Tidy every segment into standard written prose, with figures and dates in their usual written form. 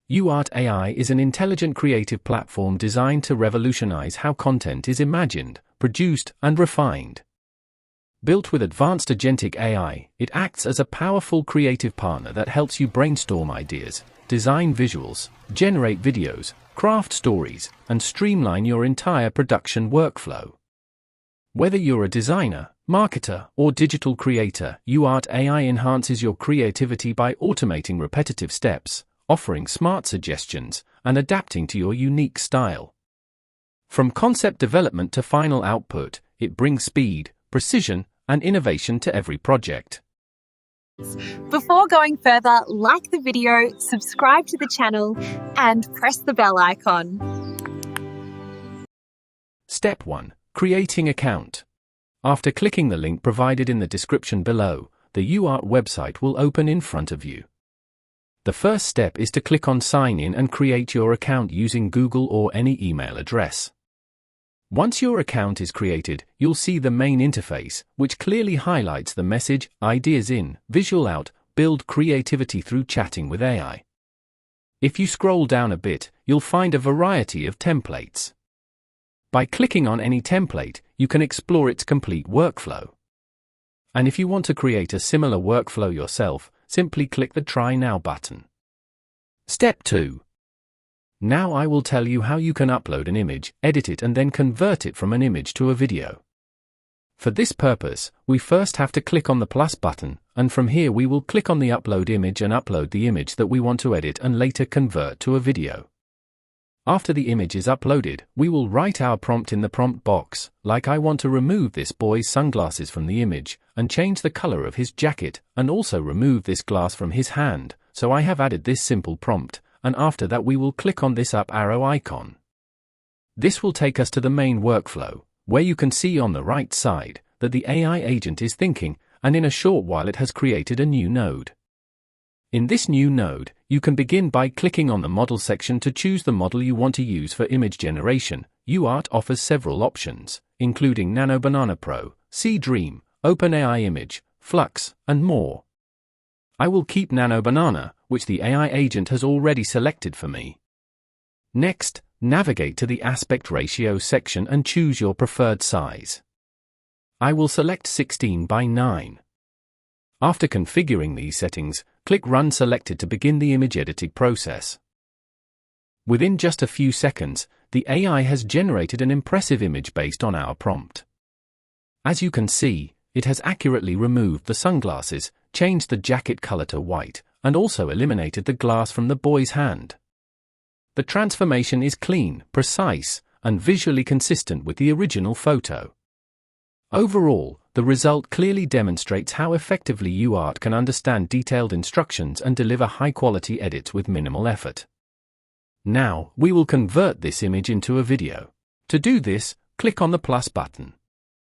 YouArt AI is an intelligent creative platform designed to revolutionize how content is imagined, produced, and refined. Built with advanced Agentic AI, it acts as a powerful creative partner that helps you brainstorm ideas, design visuals, generate videos, craft stories, and streamline your entire production workflow. Whether you're a designer, marketer, or digital creator, YouArt AI enhances your creativity by automating repetitive steps, offering smart suggestions, and adapting to your unique style. From concept development to final output, it brings speed, precision, and innovation to every project. Before going further, like the video, subscribe to the channel, and press the bell icon. Step 1. Creating account. After clicking the link provided in the description below, the YouArt website will open in front of you. The first step is to click on Sign In and create your account using Google or any email address. Once your account is created, you'll see the main interface, which clearly highlights the message, Ideas in, Visual out, Build creativity through chatting with AI. If you scroll down a bit, you'll find a variety of templates. By clicking on any template, you can explore its complete workflow. And if you want to create a similar workflow yourself, simply click the Try Now button. Step 2. Now I will tell you how you can upload an image, edit it, and then convert it from an image to a video. For this purpose, we first have to click on the plus button, and from here we will click on the upload image and upload the image that we want to edit and later convert to a video. After the image is uploaded, we will write our prompt in the prompt box, like I want to remove this boy's sunglasses from the image, and change the color of his jacket, and also remove this glass from his hand, so I have added this simple prompt, and after that we will click on this up arrow icon. This will take us to the main workflow, where you can see on the right side that the AI agent is thinking, and in a short while it has created a new node. In this new node, you can begin by clicking on the model section to choose the model you want to use for image generation. YouArt offers several options, including Nano Banana Pro, C-Dream, OpenAI Image, Flux, and more. I will keep Nano Banana, which the AI agent has already selected for me. Next, navigate to the aspect ratio section and choose your preferred size. I will select 16 by 9. After configuring these settings, click Run Selected to begin the image editing process. Within just a few seconds, the AI has generated an impressive image based on our prompt. As you can see, it has accurately removed the sunglasses, changed the jacket color to white, and also eliminated the glass from the boy's hand. The transformation is clean, precise, and visually consistent with the original photo. Overall, the result clearly demonstrates how effectively YouArt can understand detailed instructions and deliver high-quality edits with minimal effort. Now, we will convert this image into a video. To do this, click on the plus button.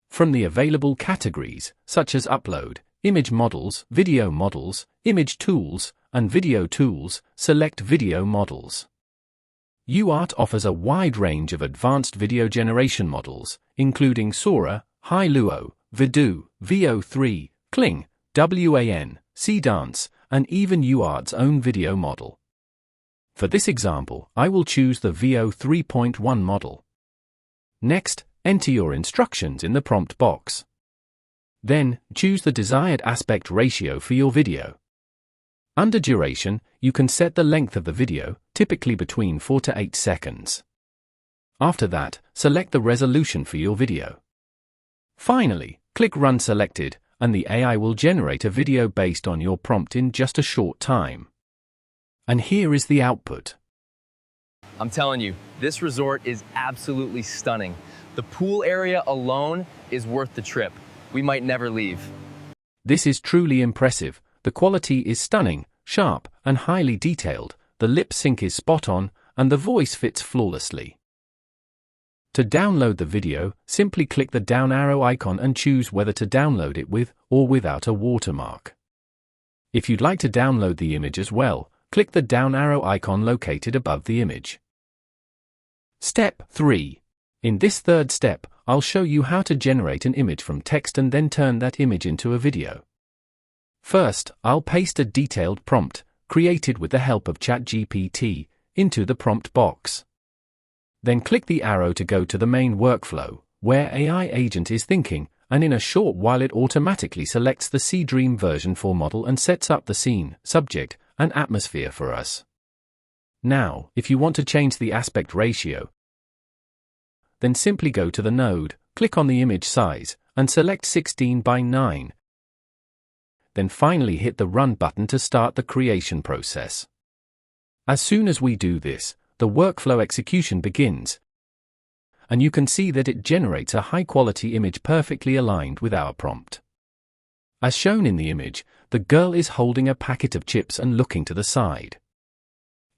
From the available categories, such as Upload, Image Models, Video Models, Image Tools, and Video Tools, select Video Models. YouArt offers a wide range of advanced video generation models, including Sora, Hi-Luo, Vidu, VO3, Kling, WAN, C-Dance, and even YouArt's own video model. For this example, I will choose the VO 3.1 model. Next, enter your instructions in the prompt box. Then, choose the desired aspect ratio for your video. Under duration, you can set the length of the video, typically between 4 to 8 seconds. After that, select the resolution for your video. Finally, click Run Selected, and the AI will generate a video based on your prompt in just a short time. And here is the output. I'm telling you, this resort is absolutely stunning. The pool area alone is worth the trip. We might never leave. This is truly impressive. The quality is stunning, sharp, and highly detailed. The lip sync is spot on, and the voice fits flawlessly. To download the video, simply click the down arrow icon and choose whether to download it with or without a watermark. If you'd like to download the image as well, click the down arrow icon located above the image. Step 3. In this third step, I'll show you how to generate an image from text and then turn that image into a video. First, I'll paste a detailed prompt, created with the help of ChatGPT, into the prompt box. Then click the arrow to go to the main workflow, where AI agent is thinking, and in a short while it automatically selects the Dream version 4 model and sets up the scene, subject, and atmosphere for us. Now, if you want to change the aspect ratio, then simply go to the node, click on the image size, and select 16:9. Then finally hit the Run button to start the creation process. As soon as we do this, the workflow execution begins, and you can see that it generates a high-quality image perfectly aligned with our prompt. As shown in the image, the girl is holding a packet of chips and looking to the side.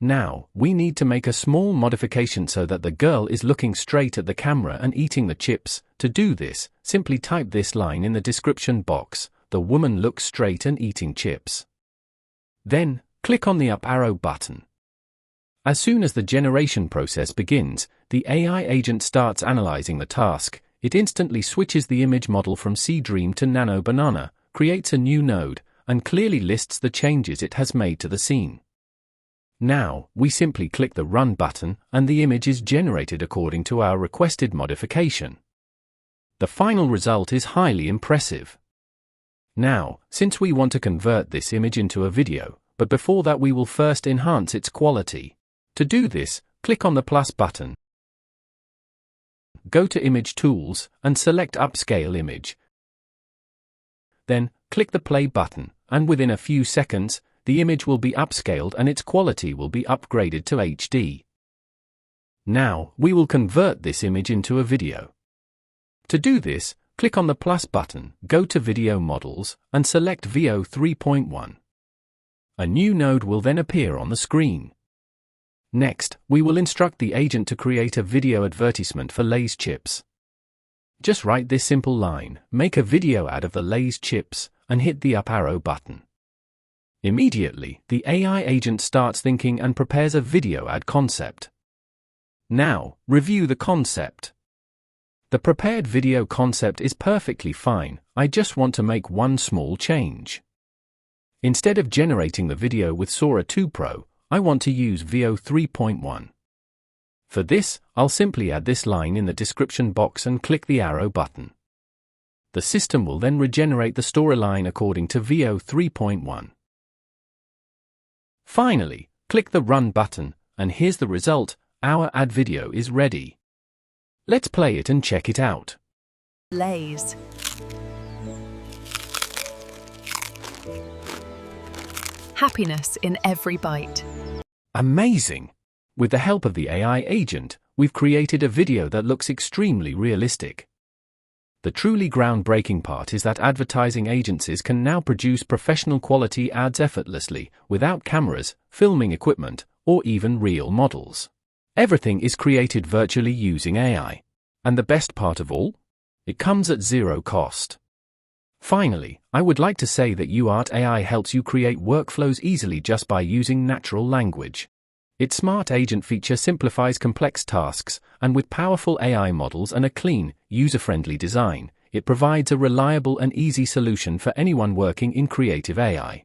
Now, we need to make a small modification so that the girl is looking straight at the camera and eating the chips. To do this, simply type this line in the description box: "The woman looks straight and eating chips." Then, click on the up arrow button. As soon as the generation process begins, the AI agent starts analyzing the task. It instantly switches the image model from Dream to Nano Banana, creates a new node, and clearly lists the changes it has made to the scene. Now, we simply click the Run button, and the image is generated according to our requested modification. The final result is highly impressive. Now, since we want to convert this image into a video, but before that we will first enhance its quality. To do this, click on the plus button. Go to Image Tools, and select Upscale Image. Then, click the play button, and within a few seconds, the image will be upscaled and its quality will be upgraded to HD. Now, we will convert this image into a video. To do this, click on the plus button, go to Video Models, and select VO 3.1. A new node will then appear on the screen. Next, we will instruct the agent to create a video advertisement for Lay's chips. Just write this simple line: "Make a video ad of the Lay's chips," and hit the up arrow button. Immediately, the AI agent starts thinking and prepares a video ad concept. Now, review the concept. The prepared video concept is perfectly fine. I just want to make one small change. Instead of generating the video with Sora 2 Pro, I want to use VO 3.1. For this, I'll simply add this line in the description box and click the arrow button. The system will then regenerate the storyline according to VO 3.1. Finally, click the Run button, and here's the result: our ad video is ready. Let's play it and check it out. Lay's. Happiness in every bite. Amazing! With the help of the AI agent, we've created a video that looks extremely realistic. The truly groundbreaking part is that advertising agencies can now produce professional quality ads effortlessly, without cameras, filming equipment, or even real models. Everything is created virtually using AI. And the best part of all? It comes at zero cost. Finally, I would like to say that YouArt AI helps you create workflows easily just by using natural language. Its smart agent feature simplifies complex tasks, and with powerful AI models and a clean, user-friendly design, it provides a reliable and easy solution for anyone working in creative AI.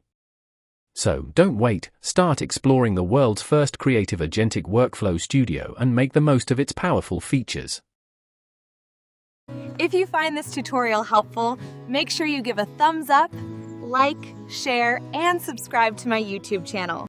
So, don't wait, start exploring the world's first creative agentic workflow studio and make the most of its powerful features. If you find this tutorial helpful, make sure you give a thumbs up, like, share, and subscribe to my YouTube channel.